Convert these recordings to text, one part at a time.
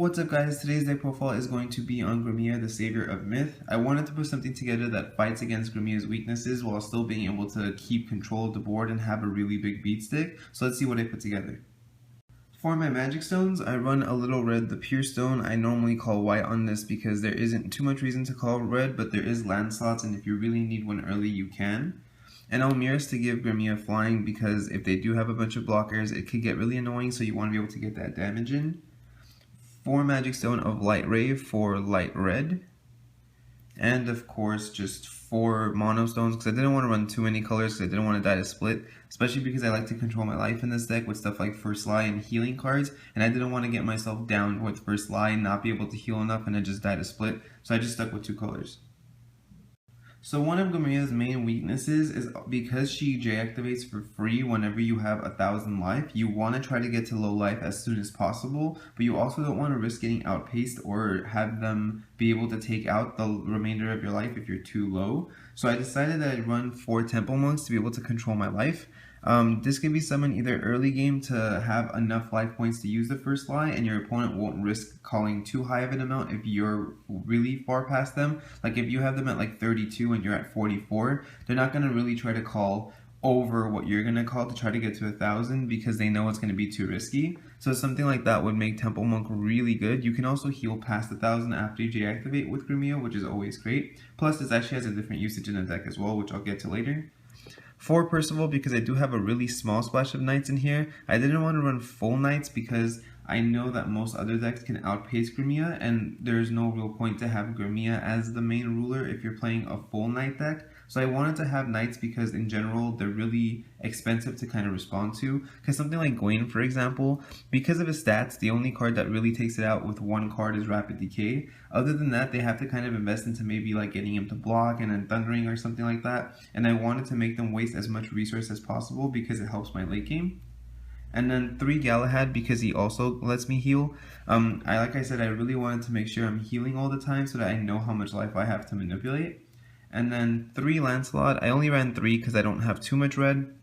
What's up guys, today's deck profile is going to be on Grimmia, the Savior of Myth. I wanted to put something together that fights against Grimmia's weaknesses while still being able to keep control of the board and have a really big beat stick. So let's see what I put together. For my magic stones, I run a little red, the pure stone. I normally call white on this because there isn't too much reason to call red, but there is land slots, and if you really need one early, you can. And Almir's to give Grimmia flying because if they do have a bunch of blockers, it could get really annoying, so you want to be able to get that damage in. 4 magic stone of light ray for light red, and of course just 4 mono stones because I didn't want to run too many colors because I didn't want to die to split, especially because I like to control my life in this deck with stuff like first lie and healing cards, and I didn't want to get myself down with first lie and not be able to heal enough and then just die to split, so I just stuck with 2 colors. So one of Grimmia's main weaknesses is because she J-activates for free whenever you have 1000 life, you want to try to get to low life as soon as possible, but you also don't want to risk getting outpaced or have them be able to take out the remainder of your life if you're too low. So I decided that I'd run 4 Temple Monks to be able to control my life. This can be summoned either early game to have enough life points to use the first lie, and your opponent won't risk calling too high of an amount if you're really far past them. Like if you have them at like 32 and you're at 44, they're not going to really try to call over what you're going to call to try to get to 1000 because they know it's going to be too risky. So something like that would make Temple Monk really good. You can also heal past 1000 after you J-activate with Grimmia, which is always great. Plus this actually has a different usage in the deck as well, which I'll get to later. 4 Percival because I do have a really small splash of knights in here. I didn't want to run full knights because I know that most other decks can outpace Grimmia, and there's no real point to have Grimmia as the main ruler if you're playing a full knight deck. So I wanted to have knights because in general they're really expensive to kind of respond to. Because something like Gwaine, for example, because of his stats, the only card that really takes it out with 1 card is Rapid Decay. Other than that, they have to kind of invest into maybe like getting him to block and then Thundering or something like that. And I wanted to make them waste as much resource as possible because it helps my late game. And then 3 Galahad because he also lets me heal. Like I said, I really wanted to make sure I'm healing all the time so that I know how much life I have to manipulate. And then 3 Lancelot. I only ran 3 because I don't have too much red.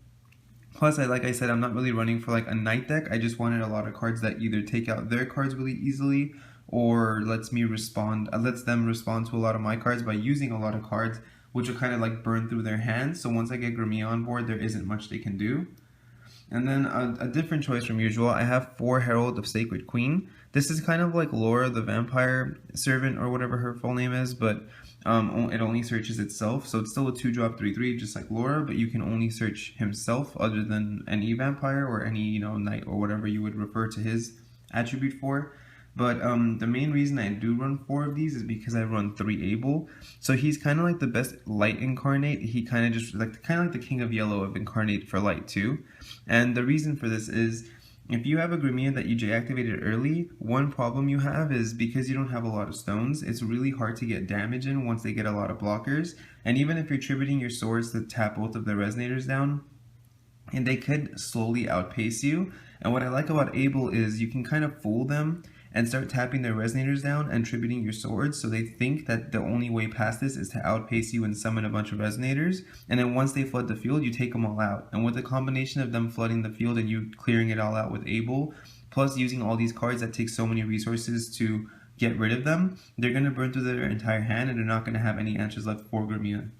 Plus, like I said, I'm not really running for like a knight deck. I just wanted a lot of cards that either take out their cards really easily or lets them respond to a lot of my cards by using a lot of cards, which will kind of like burn through their hands. So once I get Grimmia on board, there isn't much they can do. And then a different choice from usual, I have 4 Herald of Sacred Queen. This is kind of like Laura the Vampire Servant or whatever her full name is, but it only searches itself. So it's still a 2-drop 3/3 just like Laura, but you can only search himself other than any vampire or any knight or whatever you would refer to his attribute for. But the main reason I do run 4 of these is because I run 3 Able. So he's kind of like the best light incarnate. He kind of just like the king of yellow of incarnate for light too. And the reason for this is if you have a Grimmia that you J-activated early, one problem you have is because you don't have a lot of stones, it's really hard to get damage in once they get a lot of blockers. And even if you're tributing your swords to tap both of the Resonators down, and they could slowly outpace you. And what I like about Able is you can kind of fool them and start tapping their Resonators down and tributing your swords, so they think that the only way past this is to outpace you and summon a bunch of Resonators, and then once they flood the field, you take them all out. And with the combination of them flooding the field and you clearing it all out with Able, plus using all these cards that take so many resources to get rid of them, they're going to burn through their entire hand and they're not going to have any answers left for Grimmia.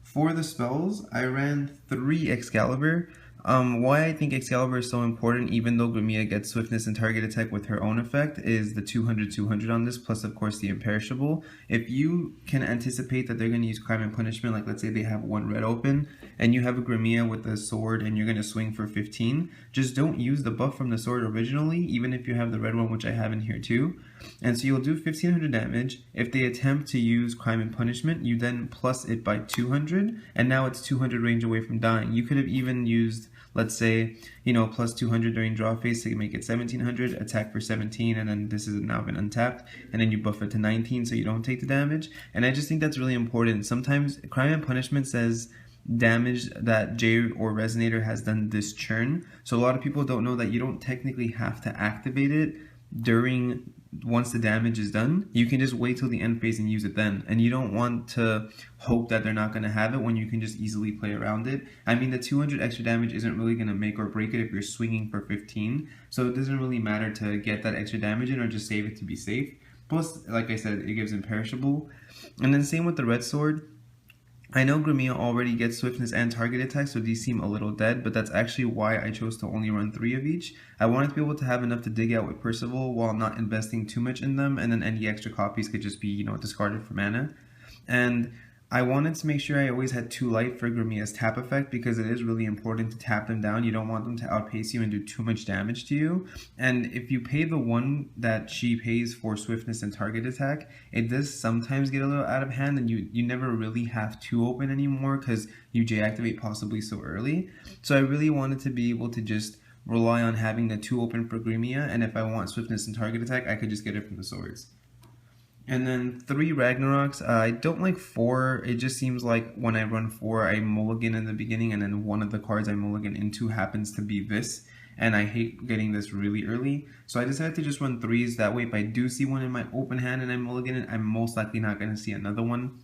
For the spells, I ran 3 Excalibur. Why I think Excalibur is so important, even though Grimmia gets swiftness and target attack with her own effect, is the 200/200 on this, plus of course the imperishable. If you can anticipate that they're going to use crime and punishment, like let's say they have 1 red open, and you have a Grimmia with a sword and you're going to swing for 15, just don't use the buff from the sword originally, even if you have the red one, which I have in here too. And so you'll do 1500 damage. If they attempt to use crime and punishment, you then plus it by 200, and now it's 200 range away from dying. You could have even used, let's say, plus 200 during draw phase to make it 1700, attack for 17, and then this has now been untapped, and then you buff it to 19 so you don't take the damage. And I just think that's really important. Sometimes crime and punishment says damage that J or Resonator has done this turn, so a lot of people don't know that you don't technically have to activate it during once the damage is done, you can just wait till the end phase and use it then. And you don't want to hope that they're not going to have it when you can just easily play around it. I mean, the 200 extra damage isn't really going to make or break it if you're swinging for 15. So it doesn't really matter to get that extra damage in or just save it to be safe. Plus, like I said, it gives imperishable. And then same with the red sword. I know Grimmia already gets swiftness and target attack, so these seem a little dead, but that's actually why I chose to only run 3 of each. I wanted to be able to have enough to dig out with Percival while not investing too much in them, and then any extra copies could just be, you know, discarded for mana. And I wanted to make sure I always had 2 life for Grimmia's tap effect, because it is really important to tap them down. You don't want them to outpace you and do too much damage to you. And if you pay the 1 that she pays for swiftness and target attack, it does sometimes get a little out of hand, and you never really have 2 open anymore because you J-activate possibly so early. So I really wanted to be able to just rely on having the 2 open for Grimmia, and if I want swiftness and target attack, I could just get it from the swords. And then 3 Ragnaroks. I don't like 4. It just seems like when I run 4, I mulligan in the beginning, and then one of the cards I mulligan into happens to be this. And I hate getting this really early. So I decided to just run 3s. That way, if I do see one in my open hand and I mulligan it, I'm most likely not going to see another one.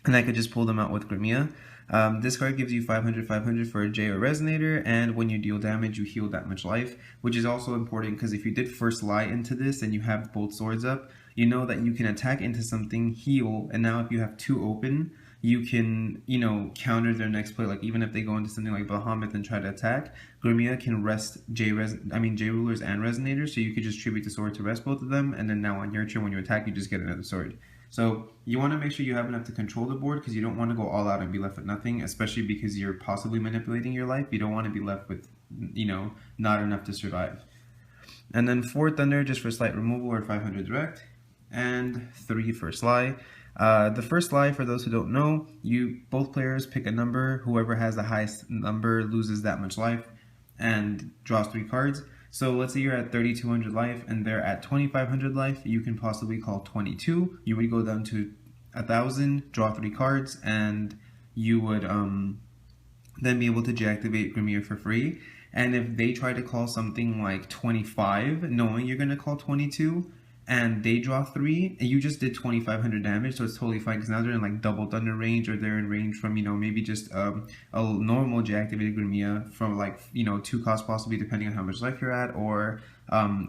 And I could just pull them out with Grimmia. This card gives you 500/500 for a J or Resonator, and when you deal damage, you heal that much life, which is also important because if you did first lie into this and you have both swords up, you know that you can attack into something, heal, and now if you have 2 open, you can, you know, counter their next play. Like even if they go into something like Bahamut and try to attack, Grimmia can rest J Rulers and Resonators, so you could just tribute the sword to rest both of them, and then now on your turn when you attack, you just get another sword. So you want to make sure you have enough to control the board because you don't want to go all out and be left with nothing, especially because you're possibly manipulating your life. You don't want to be left with, you know, not enough to survive. And then 4 Thunder just for slight removal or 500 direct, and 3 for Sly. The first Sly, for those who don't know, both players pick a number. Whoever has the highest number loses that much life and draws 3 cards. So let's say you're at 3,200 life and they're at 2,500 life. You can possibly call 22. You would go down to 1,000, draw 3 cards, and you would then be able to deactivate Grimmia for free. And if they try to call something like 25, knowing you're going to call 22, and they draw 3, and you just did 2,500 damage, so it's totally fine because now they're in like double thunder range, or they're in range from, you know, maybe just a normal deactivated Grimmia from like, you know, 2 costs possibly depending on how much life you're at, or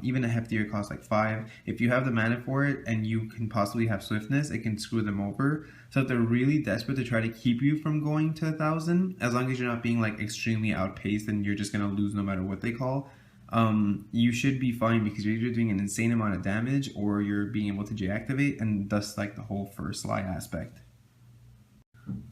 even a heftier cost like 5. If you have the mana for it and you can possibly have swiftness, it can screw them over. So if they're really desperate to try to keep you from going to 1,000, as long as you're not being like extremely outpaced and you're just gonna lose no matter what they call, you should be fine because you're either doing an insane amount of damage or you're being able to deactivate, and thus like the whole first Sly aspect.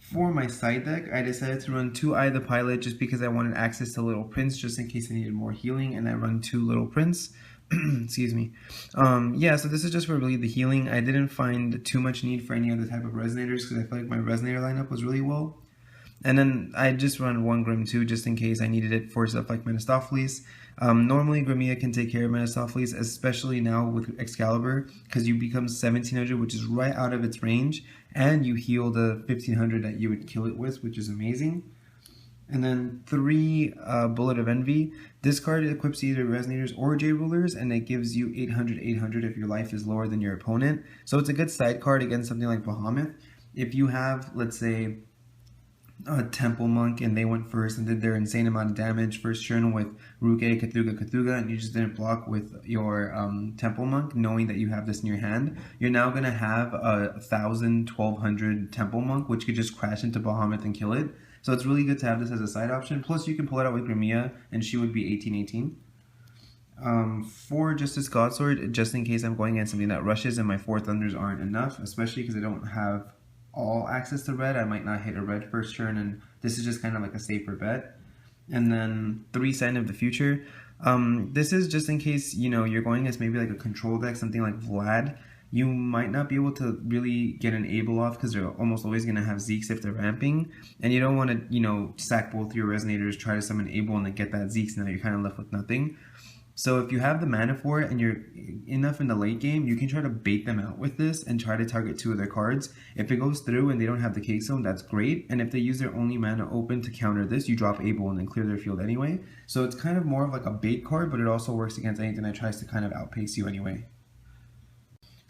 For my side deck, I decided to run 2 Eye the Pilot just because I wanted access to Little Prince just in case I needed more healing, and I run 2 Little Prince. Excuse me. Yeah, so this is just for really the healing. I didn't find too much need for any other type of Resonators because I feel like my Resonator lineup was really well. And then I just run 1 Grim too, just in case I needed it for stuff like Mephistopheles. Normally Grimmia can take care of Mephistopheles, especially now with Excalibur, because you become 1700, which is right out of its range, and you heal the 1500 that you would kill it with, which is amazing. And then 3 Bullet of Envy. This card equips either Resonators or J Rulers, and it gives you 800/800 if your life is lower than your opponent. So it's a good side card against something like Bahamut. If you have, let's say, a Temple Monk and they went first and did their insane amount of damage first turn with Ruke, Cthulhu, and you just didn't block with your Temple Monk, knowing that you have this in your hand, you're now going to have a 1,000, 1,200 Temple Monk, which could just crash into Bahamut and kill it. So it's really good to have this as a side option. Plus you can pull it out with Grimmia and she would be 1818. For Justice Godsword, just in case I'm going against something that rushes and my 4 Thunders aren't enough, especially because I don't have all access to red. I might not hit a red first turn, and this is just kind of like a safer bet. And then 3 Sign of the Future. This is just in case, you know, you're going as maybe like a control deck, something like Vlad. You might not be able to really get an Able off because they're almost always going to have Zeeks if they're ramping, and you don't want to, you know, sack both your Resonators, try to summon Able, and then get that Zeeks, and now you're kind of left with nothing. So if you have the mana for it and you're enough in the late game, you can try to bait them out with this and try to target 2 of their cards. If it goes through and they don't have the Cake Zone, that's great. And if they use their only mana open to counter this, you drop Able and then clear their field anyway. So it's kind of more of like a bait card, but it also works against anything that tries to kind of outpace you anyway.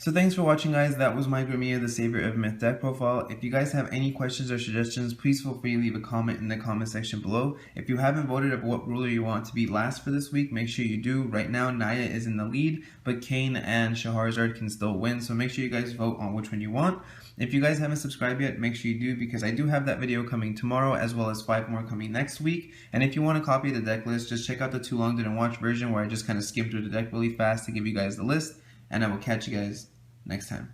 So thanks for watching, guys. That was my Grimmia, the Savior of Myth deck profile. If you guys have any questions or suggestions, please feel free to leave a comment in the comment section below. If you haven't voted of what ruler you want to be last for this week, make sure you do. Right now, Naya is in the lead, but Kane and Shahrazad can still win, so make sure you guys vote on which one you want. If you guys haven't subscribed yet, make sure you do, because I do have that video coming tomorrow, as well as 5 more coming next week. And if you want a copy of the deck list, just check out the Too Long Didn't Watch version, where I just kind of skimmed through the deck really fast to give you guys the list. And I will catch you guys next time.